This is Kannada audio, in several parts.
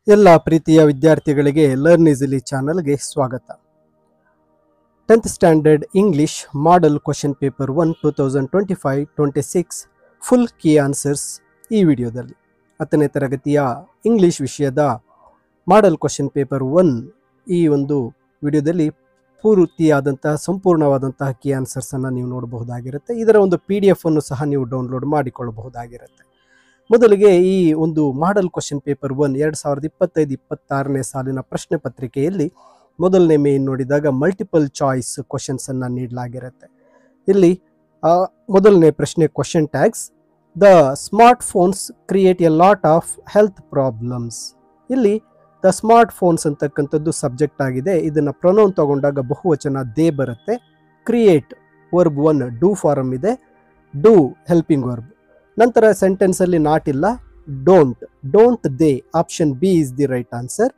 ಎಲ್ಲ ಪ್ರೀತಿಯ ವಿದ್ಯಾರ್ಥಿಗಳಿಗೆ ಲರ್ನ್ ಈಸಿಲಿ ಚಾನಲ್ಗೆ ಸ್ವಾಗತ. 10th standard English model question paper 1 2025-26 full key answers ಈ ವಿಡಿಯೋದಲ್ಲಿ 10ನೇ ತರಗತಿಯ ಇಂಗ್ಲಿಷ್ ವಿಷಯದ ಮಾಡೆಲ್ ಕ್ವಶನ್ ಪೇಪರ್ 1 ಈ ಒಂದು ವಿಡಿಯೋದಲ್ಲಿ ಪೂರ್ತಿಯಾದಂತಹ ಸಂಪೂರ್ಣವಾದಂತಹ ಕೀ ಆನ್ಸರ್ಸನ್ನು ನೀವು ನೋಡಬಹುದಾಗಿರುತ್ತೆ. ಇದರ ಒಂದು PDF ಅನ್ನು ಸಹ ನೀವು ಡೌನ್ಲೋಡ್ ಮಾಡಿಕೊಳ್ಳಬಹುದಾಗಿರುತ್ತೆ. ಮೊದಲಿಗೆ ಈ ಒಂದು ಮಾಡೆಲ್ ಕ್ವಶನ್ ಪೇಪರ್ 1 2025-26ನೇ ಸಾಲಿನ ಪ್ರಶ್ನೆ ಪತ್ರಿಕೆಯಲ್ಲಿ ಮೊದಲನೇ ಮೇನ್ ನೋಡಿದಾಗ ಮಲ್ಟಿಪಲ್ ಚಾಯ್ಸ್ ಕ್ವಶನ್ಸ್ ಅನ್ನು ನೀಡಲಾಗಿರುತ್ತೆ. ಇಲ್ಲಿ ಮೊದಲನೇ ಪ್ರಶ್ನೆ question tags the smart phones create a lot of health problems. ಇಲ್ಲಿ ದ ಸ್ಮಾರ್ಟ್ ಫೋನ್ಸ್ ಅಂತಕ್ಕಂಥದ್ದು ಸಬ್ಜೆಕ್ಟ್ ಆಗಿದೆ. ಇದನ್ನು ಪ್ರೊನೌನ್ ತಗೊಂಡಾಗ ಬಹುವಚನ ದೇ ಬರುತ್ತೆ. ಕ್ರಿಯೇಟ್ ವರ್ಬ್ 1 ಡೂ ಫಾರಮ್ ಇದೆ, ಡೂ ಹೆಲ್ಪಿಂಗ್ ವರ್ಬ್. ನಂತರ ಸೆಂಟೆನ್ಸಲ್ಲಿ ನಾಟ್ ಇಲ್ಲ, don't they option B is the right answer.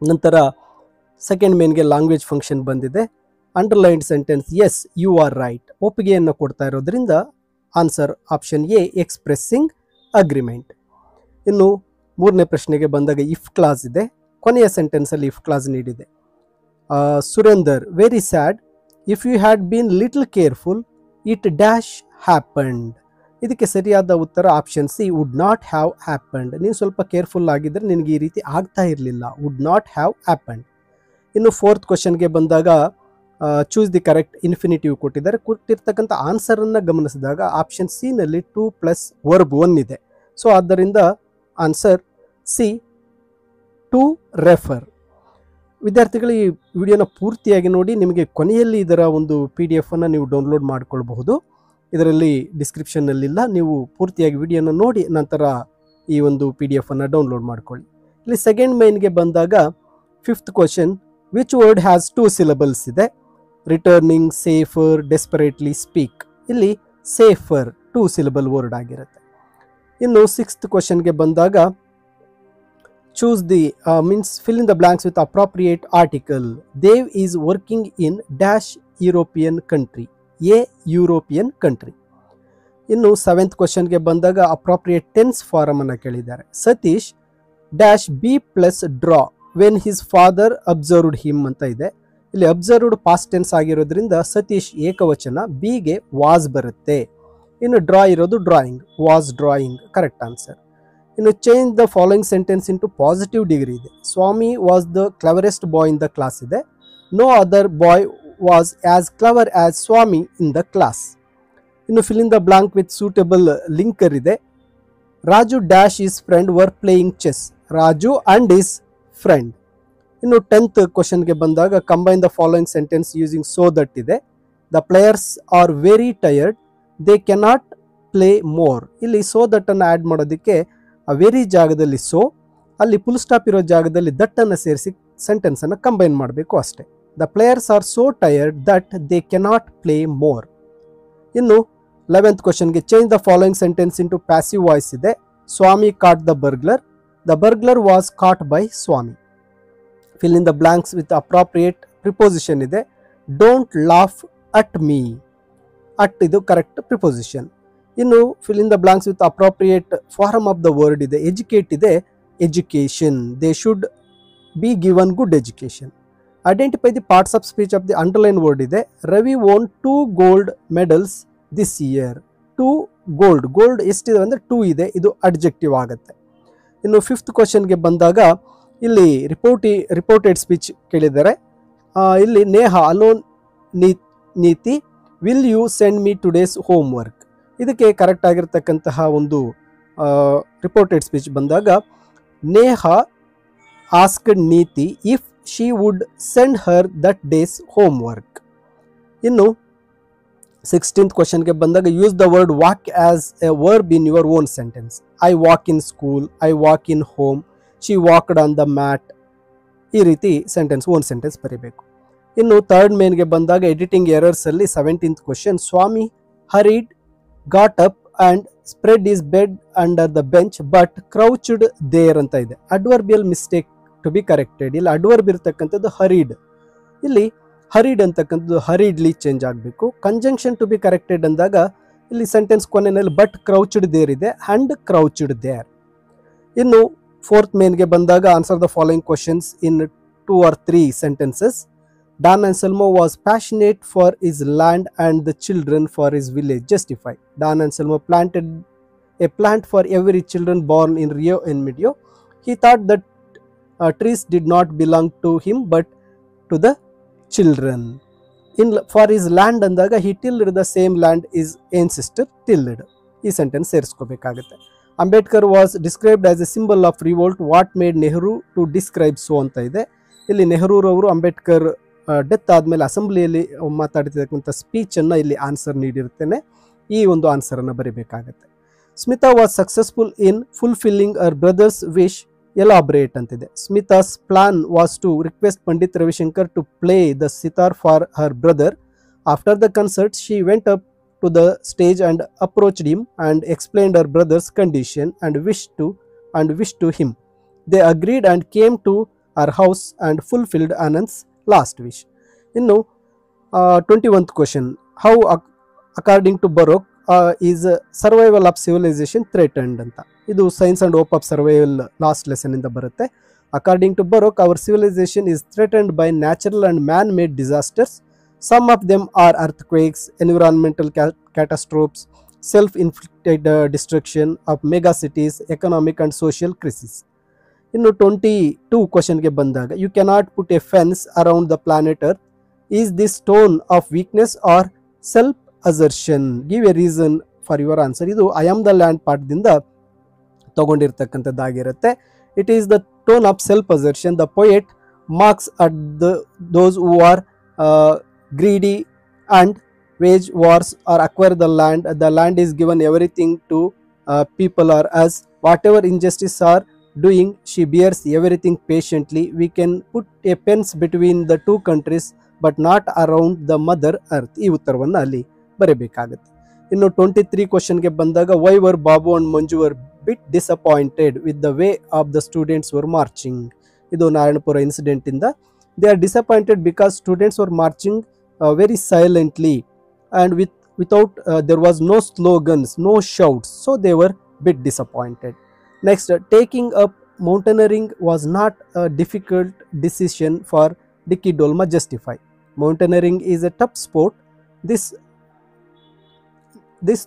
ನಂತರ ಸೆಕೆಂಡ್ ಮೇನ್ಗೆ ಲ್ಯಾಂಗ್ವೇಜ್ ಫಂಕ್ಷನ್ ಬಂದಿದೆ. Underlined sentence yes you are right, ಒಪ್ಪಿಗೆಯನ್ನು ಕೊಡ್ತಾ ಇರೋದ್ರಿಂದ answer option A expressing agreement. ಇನ್ನು ಮೂರನೇ ಪ್ರಶ್ನೆಗೆ ಬಂದಾಗ ಇಫ್ ಕ್ಲಾಸ್ ಇದೆ. ಕೊನೆಯ ಸೆಂಟೆನ್ಸಲ್ಲಿ ಇಫ್ ಕ್ಲಾಸ್ ನೀಡಿದೆ. Surender very sad, if you had been little careful it dash happened. ಇದಕ್ಕೆ ಸರಿಯಾದ ಉತ್ತರ option C would not have happened. ನೀವು ಸ್ವಲ್ಪ ಕೇರ್ಫುಲ್ ಆಗಿದ್ದರೆ ನಿನಗೆ ಈ ರೀತಿ ಆಗ್ತಾ ಇರಲಿಲ್ಲ, ವುಡ್ ನಾಟ್ ಹ್ಯಾವ್ ಹ್ಯಾಪನ್ಡ್. ಇನ್ನು ಫೋರ್ತ್ ಕ್ವಶನ್ಗೆ ಬಂದಾಗ ಚೂಸ್ ದಿ ಕರೆಕ್ಟ್ ಇನ್ಫಿನಿಟಿವ್ ಕೊಟ್ಟಿದ್ದಾರೆ. ಕೊಟ್ಟಿರ್ತಕ್ಕಂಥ ಆನ್ಸರನ್ನು ಗಮನಿಸಿದಾಗ ಆಪ್ಷನ್ ಸಿ ನಲ್ಲಿ 2 ಪ್ಲಸ್ ವರ್ಬ್ 1 ಇದೆ. ಸೊ ಆದ್ದರಿಂದ ಆನ್ಸರ್ ಸಿ ಟು ರೆಫರ್. ವಿದ್ಯಾರ್ಥಿಗಳು ಈ ವಿಡಿಯೋನ ಪೂರ್ತಿಯಾಗಿ ನೋಡಿ. ನಿಮಗೆ ಕೊನೆಯಲ್ಲಿ ಇದರ ಒಂದು PDF ಅನ್ನು ನೀವು ಡೌನ್ಲೋಡ್ ಮಾಡಿಕೊಳ್ಬಹುದು. ಇದರಲ್ಲಿ ಡಿಸ್ಕ್ರಿಪ್ಷನ್ನಲ್ಲಿಲ್ಲ, ನೀವು ಪೂರ್ತಿಯಾಗಿ ವಿಡಿಯೋನ ನೋಡಿ ನಂತರ ಈ ಒಂದು PDF ಅನ್ನು ಡೌನ್ಲೋಡ್ ಮಾಡ್ಕೊಳ್ಳಿ. ಇಲ್ಲಿ ಸೆಕೆಂಡ್ ಮೈನ್ಗೆ ಬಂದಾಗ fifth question which word has 2 syllables ಇದೆ. Returning, safer, desperately, speak. ಇಲ್ಲಿ ಸೇಫರ್ 2 syllable ವರ್ಡ್ ಆಗಿರುತ್ತೆ. ಇನ್ನು ಸಿಕ್ಸ್ತ್ ಕ್ವಶನ್ಗೆ ಬಂದಾಗ choose the means fill in the blanks with appropriate article. Dev is working in dash European country, a European country. ಇನ್ನು ಸೆವೆಂತ್ ಕ್ವಶನ್ಗೆ ಬಂದಾಗ ಅಪ್ರಾಪ್ರಿಯೇಟ್ ಟೆನ್ಸ್ ಫಾರಮ್ ಅನ್ನು ಕೇಳಿದ್ದಾರೆ. Satish dash be plus draw when his father observed him ಅಂತ ಇದೆ. ಇಲ್ಲಿ ಅಬ್ಸರ್ವ್ಡ್ ಪಾಸ್ಟ್ ಟೆನ್ಸ್ ಆಗಿರೋದ್ರಿಂದ ಸತೀಶ್ ಏಕವಚನ, ಬಿಗೆ ವಾಸ್ ಬರುತ್ತೆ. ಇನ್ನು ಡ್ರಾ ಇರೋದು drawing, was drawing correct answer. ಇನ್ನು change the following sentence into positive degree ಇದೆ. Swami was the cleverest boy in the class ಇದೆ. No other boy was as clever as Swami in the class. ಇನ್ನು fill in the blank with suitable linker ಇದೆ. Raju dash his friend were playing chess. Raju and his friend. ಇನ್ನು 10th ಕ್ವಶನ್ಗೆ ಬಂದಾಗ combine the following sentence using so that ಇದೆ. The players are very tired, they cannot play more. ಇಲ್ಲಿ so that ಅನ್ನು ಆ್ಯಡ್ ಮಾಡೋದಕ್ಕೆ ವೆರಿ ಜಾಗದಲ್ಲಿ so, ಅಲ್ಲಿ ಫುಲ್ ಸ್ಟಾಪ್ ಇರೋ ಜಾಗದಲ್ಲಿ ದಟ್ ಅನ್ನು ಸೇರಿಸಿ ಸೆಂಟೆನ್ಸ್ ಅನ್ನು ಕಂಬೈನ್ ಮಾಡಬೇಕು ಅಷ್ಟೇ. The players are so tired that they cannot play more. ಇನ್ನು 11th ಕ್ವಶನ್ಗೆ change the following sentence into passive voice ಇದೆ. Swami caught the burglar, the burglar was caught by Swami. Fill in the blanks with appropriate preposition ಇದೆ. Don't laugh at me, at ಇದು ಕರೆಕ್ಟ್ ಪ್ರಿಪೋಸಿಷನ್. ಇನ್ನು fill in the blanks with appropriate form of the word ಇದೆ. ಎಜುಕೇಟ್ ಇದೆ, education, they should be given good education. Identify the parts of speech of the underline word ಇದೆ. Ravi own 2 gold medals this year. 2 gold, gold ಎಷ್ಟಿದೆ ಅಂದರೆ 2 ಇದೆ, ಇದು ಅಡ್ಜೆಕ್ಟಿವ್ ಆಗುತ್ತೆ. ಇನ್ನು ಫಿಫ್ತ್ ಕ್ವಶನ್ಗೆ ಬಂದಾಗ ಇಲ್ಲಿ ರಿಪೋರ್ಟೆಡ್ ಸ್ಪೀಚ್ ಕೇಳಿದ್ದಾರೆ. ಇಲ್ಲಿ ನೇಹ ಅಲೋನ್ Neeti will you send me today's homework. ಇದಕ್ಕೆ ಕರೆಕ್ಟ್ ಆಗಿರ್ತಕ್ಕಂತಹ ಒಂದು ರಿಪೋರ್ಟೆಡ್ ಸ್ಪೀಚ್ ಬಂದಾಗ Neha asked Neeti if she would send her that day's homework. ಇನ್ನು 16th ಕ್ವಶನ್ಗೆ ಬಂದಾಗ use the word walk as A verb in your own sentence. I walk in school, I walk in home, she walked on the mat. ಈ ರೀತಿ ಸೆಂಟೆನ್ಸ್ ಓನ್ ಸೆಂಟೆನ್ಸ್ ಬರೀಬೇಕು. ಇನ್ನು ಥರ್ಡ್ ಮೇನ್ಗೆ ಬಂದಾಗ ಎಡಿಟಿಂಗ್ ಎರರ್ಸ್ ಅಲ್ಲಿ 17th question Swami hurried got up and spread his bed under the bench but crouched there ಅಂತ ಇದೆ. Adverbial mistake to be corrected. ಇಲ್ಲಿ ಅಡ್ವರ್ಬ್ ಇರತಕ್ಕಂಥದ್ದು ಹರಿಡ್, ಇಲ್ಲಿ ಹರಿಡ್ ಅಂತಕ್ಕಂಥದ್ದು ಹರಿಡ್ಲಿ ಚೇಂಜ್ ಆಗಬೇಕು. ಕಂಜಂಕ್ಷನ್ ಟು ಬಿ ಕರೆಕ್ಟೆಡ್ ಅಂದಾಗ ಇಲ್ಲಿ ಸೆಂಟೆನ್ಸ್ ಕೊನೆಯಲ್ಲಿ ಬಟ್ ಕ್ರೌಚ್ಡ್ ದೇರ್ ಇದೆ, ಅಂಡ್ ಕ್ರೌಚ್ಡ್ ದೇರ್. ಇನ್ನು ಫೋರ್ತ್ ಮೇನ್ಗೆ ಬಂದಾಗ answer the following questions in 2 or 3 sentences. Don Anselmo was passionate for his land and the children for his village. Justify. Don Anselmo planted a plant for every children born in Rio and Medio. He thought that trees did not belong to him but to the children. For his land ಅಂದಾಗ he tilled the same land his ancestor tilled. ಈ ಸೆಂಟೆನ್ಸ್ ಸೇರಿಸ್ಕೋಬೇಕಾಗುತ್ತೆ. Ambedkar was described as a symbol of revolt. What made Nehru to describe so ಅಂತ ಇದೆ. ಇಲ್ಲಿ ನೆಹರೂರವರು ಅಂಬೇಡ್ಕರ್ ಡೆತ್ ಆದಮೇಲೆ ಅಸೆಂಬ್ಲಿಯಲ್ಲಿ ಮಾತಾಡ್ತಿರ್ತಕ್ಕಂಥ ಸ್ಪೀಚನ್ನು ಇಲ್ಲಿ ಆನ್ಸರ್ ನೀಡಿರ್ತೇನೆ. ಈ ಒಂದು ಆನ್ಸರನ್ನು ಬರೀಬೇಕಾಗತ್ತೆ. Smita was successful in fulfilling our brothers wish. Elaborate ಅಂತಿದೆ. Smita's plan was to request Pandit Ravishankar to play the sitar for her brother. After the concert she went up to the stage and approached him and explained her brother's condition and wished to him. They agreed and came to her house and fulfilled Anand's last wish. Innu 21th question. How according to Baruch is survival of civilization threatened anta. Idu science and hope of survival last lesson inda barutte. According to Baruch, our civilization is threatened by natural and man-made disasters. Some of them are earthquakes, environmental catastrophes, self-inflicted destruction of megacities, economic and social crisis. ಇನ್ನು 22 ಕ್ವಶನ್ಗೆ ಬಂದಾಗ, you cannot put a fence around the planet earth. Is this tone of weakness or self assertion? Give a reason for your answer. ಇದು ಐ ಆಮ್ ದ ಲ್ಯಾಂಡ್ ಪಾಠದಿಂದ ತಗೊಂಡಿರ್ತಕ್ಕಂಥದ್ದಾಗಿರುತ್ತೆ. It is the tone of self assertion. The poet marks at those who are greedy and wage wars or acquire the land. The land is given everything to people or us. Whatever injustice are doing, she bears everything patiently. We can put a fence between the two countries but not around the mother earth. ಈ ಉತ್ತರವನ್ನು ಅಲ್ಲಿ ಬರೀಬೇಕಾಗುತ್ತೆ. ಇನ್ನು 23 ಕ್ವಶನ್ಗೆ ಬಂದಾಗ, why were Babu and Manju were bit disappointed with the way of the students were marching? ಇದು ನಾರಾಯಣಪುರ ಇನ್ಸಿಡೆಂಟ್ ಇಂದ. They are disappointed because students were marching very silently and without there was no slogans, no shouts, so they were bit disappointed. Next, taking up mountaineering was not a difficult decision for Dicky Dolma. Justify. Mountaineering is a tough sport. This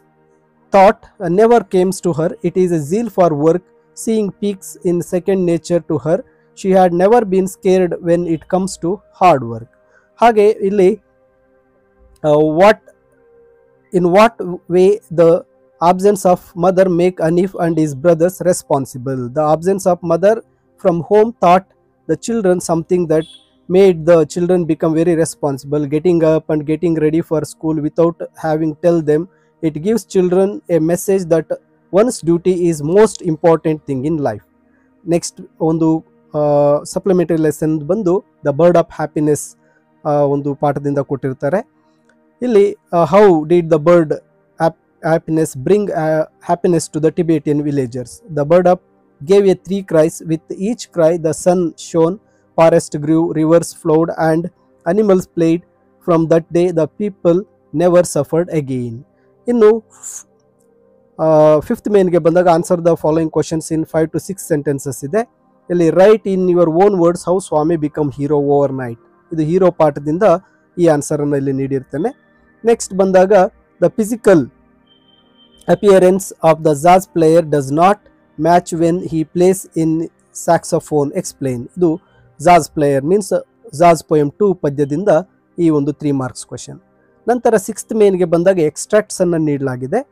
thought never came to her. It is a zeal for work, seeing peaks in second nature to her. She had never been scared when it comes to hard work. ಹಾಗೆ ಇಲ್ಲಿ in what way the absence of mother make Hanif and his brothers responsible? The absence of mother from home taught the children something that made the children become very responsible, getting up and getting ready for school without having tell them. It gives children a message that one's duty is most important thing in life. Next ಒಂದು ಸಪ್ಲಿಮೆಂಟರಿ ಲೆಸನ್ ಬಂದು ದ ಬರ್ಡ್ ಆಫ್ ಹ್ಯಾಪಿನೆಸ್ ಒಂದು ಪಾಠದಿಂದ ಕೊಟ್ಟಿರ್ತಾರೆ. ಇಲ್ಲಿ how did the bird happiness bring happiness to the Tibetan villagers? The bird of gave a 3 cries. With each cry the sun shone, forest grew, rivers flowed and animals played. From that day the people never suffered again. ಇನ್ನು 5th ಮೇನ್ಗೆ ಬಂದಾಗ, answer the following questions in 5 to 6 sentences ಇದೆ. ಇಲ್ಲಿ write in your own words how Swami become hero over night. ಇದು ಹೀರೋ ಪಾಠದಿಂದ ಈ ಆನ್ಸರನ್ನು ಇಲ್ಲಿ ನೀಡಿರ್ತೇನೆ. ನೆಕ್ಸ್ಟ್ ಬಂದಾಗ, the physical appearance of the jazz player does not match when he plays in saxophone. Explain. ಇದು jazz player means jazz poem 2 ಪದ್ಯದಿಂದ ಈ ಒಂದು 3 marks ಕ್ವಶನ್. ನಂತರ 6th ಮೇನ್ಗೆ ಬಂದಾಗ ಎಕ್ಸ್ಟ್ರಾಕ್ಟ್ಸ್ ಅನ್ನು ನೀಡಲಾಗಿದೆ.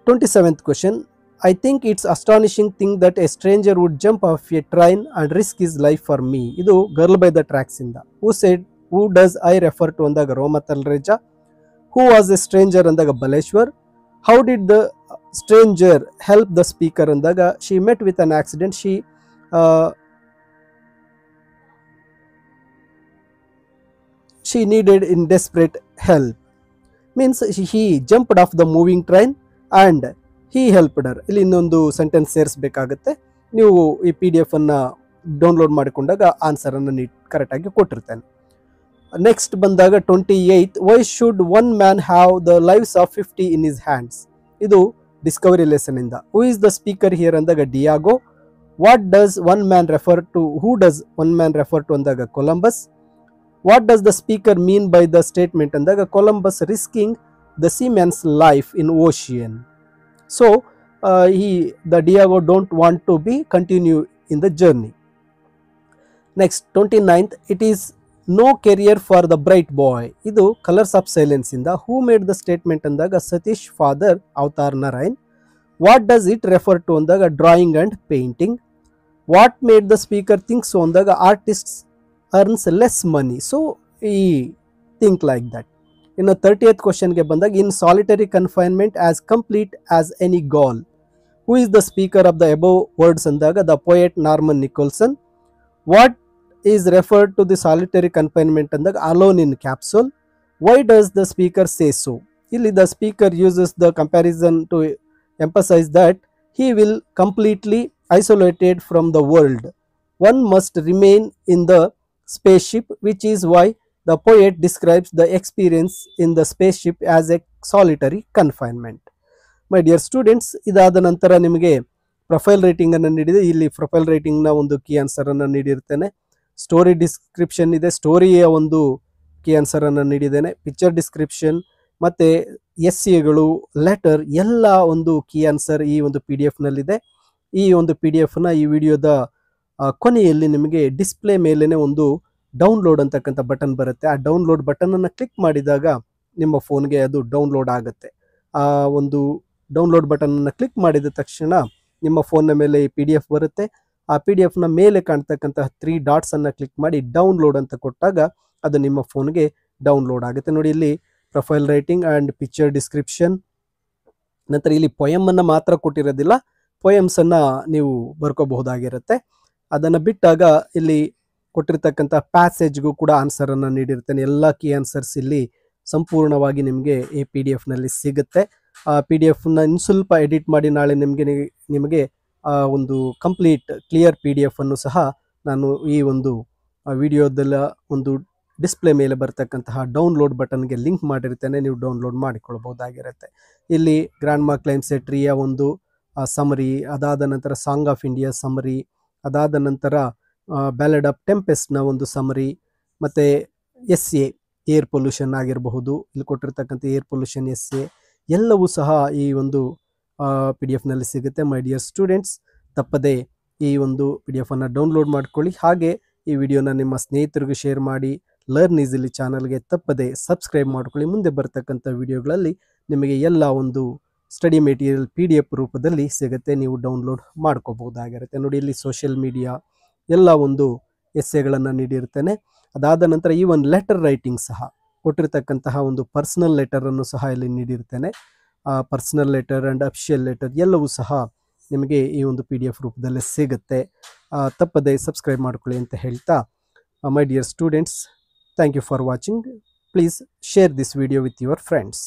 27th question, I think it's astonishing thing that a stranger would jump off a train and risk his life for me. ಇದು ಗರ್ಲ್ ಬೈ ದ ಟ್ರ್ಯಾಕ್ಸ್ ಇಂದ. Who said, who does I refer to ಅಂದಾಗ ರೋಮ Talreja. Who was a stranger ಅಂದಾಗ Baleshwar. How did the stranger help the speaker ಅಂದಾಗ she met with an accident. She needed in desperate help. Means he jumped off the moving train and he helped her. ಇಲ್ಲಿ ಇನ್ನೊಂದು ಸೆಂಟೆನ್ಸ್ ಸೇರಿಸಬೇಕಾಗುತ್ತೆ. ನೀವು ಈ PDF ಅನ್ನು ಡೌನ್ಲೋಡ್ ಮಾಡಿಕೊಂಡಾಗ ಆನ್ಸರನ್ನು ಕರೆಕ್ಟಾಗಿ ಕೊಟ್ಟಿರ್ತೇನೆ. ನೆಕ್ಸ್ಟ್ ಬಂದಾಗ 28, why should one man have the lives of 50 in his hands? ಇದು ಡಿಸ್ಕವರಿ ಲೆಸನ್ ಇಂದ. ಹೂ ಇಸ್ ದ ಸ್ಪೀಕರ್ ಹಿಯರ್ ಅಂದಾಗ Diego. What does one man refer to? Who does one man refer to ಅಂದಾಗ Columbus. What does the speaker mean by the statement ಅಂದಾಗ Columbus risking the seaman's life in ocean. So the Diego don't want to be continue in the journey. Next 29th, it is no career for the bright boy. ಇದು ಕಲರ್ಸ್ ಆಫ್ ಸೈಲೆನ್ಸ್ ಇಂದ ಹೂ ಮೇಡ್ ದ ಸ್ಟೇಟ್ಮೆಂಟ್ ಅಂದಾಗ Satish father Avatar Narayan. What does it refer to ಅಂದಾಗ drawing and painting. What made the speaker think so ಅಂದಾಗ artist earns less money. So ಈ ಥಿಂಕ್ ಲೈಕ್ ದಟ್. ಇನ್ನು 30th ಕ್ವಶನ್ಗೆ ಬಂದಾಗ in solitary confinement as complete as any gaol. Who is the speaker of the above words ಅಂದಾಗ the poet Norman Nicholson. What is referred to the solitary confinement ಅಂದಾಗ alone in capsule. Why does the speaker say so? ಇಲ್ಲಿ the speaker uses the comparison to emphasize that he will completely isolated from the world. One must remain in the spaceship, which is why the poet describes the experience in the spaceship as a solitary confinement. My dear students, ಇದಾದ ನಂತರ ನಿಮಗೆ ಪ್ರೊಫೈಲ್ ರೈಟಿಂಗ್ ಅನ್ನು ನೀಡಿದೆ. ಇಲ್ಲಿ ಪ್ರೊಫೈಲ್ ರೈಟಿಂಗ್ ನ ಒಂದು ಕೀ ಆನ್ಸರ್ ಅನ್ನು ನೀಡಿರ್ತೇನೆ. ಸ್ಟೋರಿ ಡಿಸ್ಕ್ರಿಪ್ಷನ್ ಇದೆ, ಸ್ಟೋರಿಯ ಒಂದು ಕೀ ಆನ್ಸರ್ ಅನ್ನು ನೀಡಿದ್ದೇನೆ. ಪಿಕ್ಚರ್ ಡಿಸ್ಕ್ರಿಪ್ಷನ್ ಮತ್ತು ಎಸ್ಸೆಗಳು, ಲೆಟರ್ ಎಲ್ಲ ಒಂದು ಕೀ ಆನ್ಸರ್ ಈ ಒಂದು PDF ನಲ್ಲಿದೆ. ಈ ಒಂದು PDF ನ ಈ ವಿಡಿಯೋದ ಕೊನೆಯಲ್ಲಿ ನಿಮಗೆ ಡಿಸ್ಪ್ಲೇ ಮೇಲೇ ಒಂದು ಡೌನ್ಲೋಡ್ ಅಂತಕ್ಕಂಥ ಬಟನ್ ಬರುತ್ತೆ. ಆ ಡೌನ್ಲೋಡ್ ಬಟನನ್ನು ಕ್ಲಿಕ್ ಮಾಡಿದಾಗ ನಿಮ್ಮ ಫೋನ್ಗೆ ಅದು ಡೌನ್ಲೋಡ್ ಆಗುತ್ತೆ. ಆ ಒಂದು ಡೌನ್ಲೋಡ್ ಬಟನನ್ನು ಕ್ಲಿಕ್ ಮಾಡಿದ ತಕ್ಷಣ ನಿಮ್ಮ ಫೋನ್ನ ಮೇಲೆ ಈ PDF ಬರುತ್ತೆ. ಆ PDF ಮೇಲೆ ಕಾಣ್ತಕ್ಕಂತಹ 3 ಡಾಟ್ಸ್ ಅನ್ನು ಕ್ಲಿಕ್ ಮಾಡಿ ಡೌನ್ಲೋಡ್ ಅಂತ ಕೊಟ್ಟಾಗ ಅದು ನಿಮ್ಮ ಫೋನ್ಗೆ ಡೌನ್ಲೋಡ್ ಆಗುತ್ತೆ. ನೋಡಿ, ಇಲ್ಲಿ profile writing and picture description. ನಂತರ ಇಲ್ಲಿ ಪೊಯಮನ್ನು ಮಾತ್ರ ಕೊಟ್ಟಿರೋದಿಲ್ಲ, ಪೊಯಮ್ಸನ್ನು ನೀವು ಬರ್ಕೋಬಹುದಾಗಿರುತ್ತೆ. ಅದನ್ನು ಬಿಟ್ಟಾಗ ಇಲ್ಲಿ ಕೊಟ್ಟಿರ್ತಕ್ಕಂಥ ಪ್ಯಾಸೇಜ್ಗೂ ಕೂಡ ಆನ್ಸರನ್ನು ನೀಡಿರ್ತೇನೆ. ಎಲ್ಲ ಕೀ ಆನ್ಸರ್ಸ್ ಇಲ್ಲಿ ಸಂಪೂರ್ಣವಾಗಿ ನಿಮಗೆ ಈ PDF ಸಿಗುತ್ತೆ. ಆ PDF ಇನ್ನು ಸ್ವಲ್ಪ ಎಡಿಟ್ ಮಾಡಿ ನಾಳೆ ನಿಮಗೆ ಒಂದು ಕಂಪ್ಲೀಟ್ ಕ್ಲಿಯರ್ PDF ಅನ್ನು ಸಹ ನಾನು ಈ ಒಂದು ವಿಡಿಯೋದಲ್ಲ ಒಂದು ಡಿಸ್ಪ್ಲೇ ಮೇಲೆ ಬರ್ತಕ್ಕಂತಹ ಡೌನ್ಲೋಡ್ ಬಟನ್ಗೆ ಲಿಂಕ್ ಮಾಡಿರ್ತೇನೆ. ನೀವು ಡೌನ್ಲೋಡ್ ಮಾಡಿಕೊಳ್ಬಹುದಾಗಿರುತ್ತೆ. ಇಲ್ಲಿ ಗ್ರ್ಯಾಂಡ್ ಮಾ ಕ್ಲೈಮ್ಸ್ ಎ ಟ್ರೀಯ ಒಂದು ಸಮರಿ, ಅದಾದ ನಂತರ ಸಾಂಗ್ ಆಫ್ ಇಂಡಿಯಾ ಸಮರಿ, ಅದಾದ ನಂತರ ಬ್ಯಾಲೆಡ್ ಆಫ್ ಟೆಂಪೆಸ್ಟ್ನ ಒಂದು ಸಮರಿ, ಮತ್ತು ಎಸ್ಸೆ ಏರ್ ಪೊಲ್ಯೂಷನ್ ಆಗಿರಬಹುದು, ಇಲ್ಲಿ ಕೊಟ್ಟಿರ್ತಕ್ಕಂಥ ಏರ್ ಪೊಲ್ಯೂಷನ್ ಎಸ್ಸೆ ಎಲ್ಲವೂ ಸಹ ಈ ಒಂದು PDF ಸಿಗುತ್ತೆ. ಮೈ ಡಿಯರ್ ಸ್ಟೂಡೆಂಟ್ಸ್, ತಪ್ಪದೆ ಈ ಒಂದು PDF ಅನ್ನು ಡೌನ್ಲೋಡ್ ಮಾಡ್ಕೊಳ್ಳಿ. ಹಾಗೆ ಈ ವಿಡಿಯೋನ ನಿಮ್ಮ ಸ್ನೇಹಿತರಿಗೂ ಶೇರ್ ಮಾಡಿ. ಲರ್ನ್ ಈಸಿಲಿ ಚಾನಲ್ಗೆ ತಪ್ಪದೆ ಸಬ್ಸ್ಕ್ರೈಬ್ ಮಾಡ್ಕೊಳ್ಳಿ. ಮುಂದೆ ಬರ್ತಕ್ಕಂಥ ವಿಡಿಯೋಗಳಲ್ಲಿ ನಿಮಗೆ ಎಲ್ಲ ಒಂದು ಸ್ಟಡಿ ಮೆಟೀರಿಯಲ್ PDF ರೂಪದಲ್ಲಿ ಸಿಗುತ್ತೆ, ನೀವು ಡೌನ್ಲೋಡ್ ಮಾಡ್ಕೋಬಹುದಾಗಿರುತ್ತೆ. ನೋಡಿ, ಇಲ್ಲಿ ಸೋಷಿಯಲ್ ಮೀಡಿಯಾ ಎಲ್ಲ ಒಂದು ಎಸ್ಸೆಗಳನ್ನು ನೀಡಿರ್ತೇನೆ. ಅದಾದ ನಂತರ ಈ ಒಂದು ಲೆಟರ್ ರೈಟಿಂಗ್ ಸಹ ಕೊಟ್ಟಿರ್ತಕ್ಕಂತಹ ಒಂದು ಪರ್ಸನಲ್ ಲೆಟರನ್ನು ಸಹ ಇಲ್ಲಿ ನೀಡಿರ್ತೇನೆ. Personal letter and official letter ಎಲ್ಲವೂ ಸಹ ನಿಮಗೆ ಈ ಒಂದು PDF ರೂಪದಲ್ಲಿ ಸಿಗುತ್ತೆ. ತಪ್ಪದೆ ಸಬ್ಸ್ಕ್ರೈಬ್ ಮಾಡ್ಕೊಳ್ಳಿ ಅಂತ ಹೇಳ್ತಾ, my dear students, thank you for watching. Please share this video with your friends.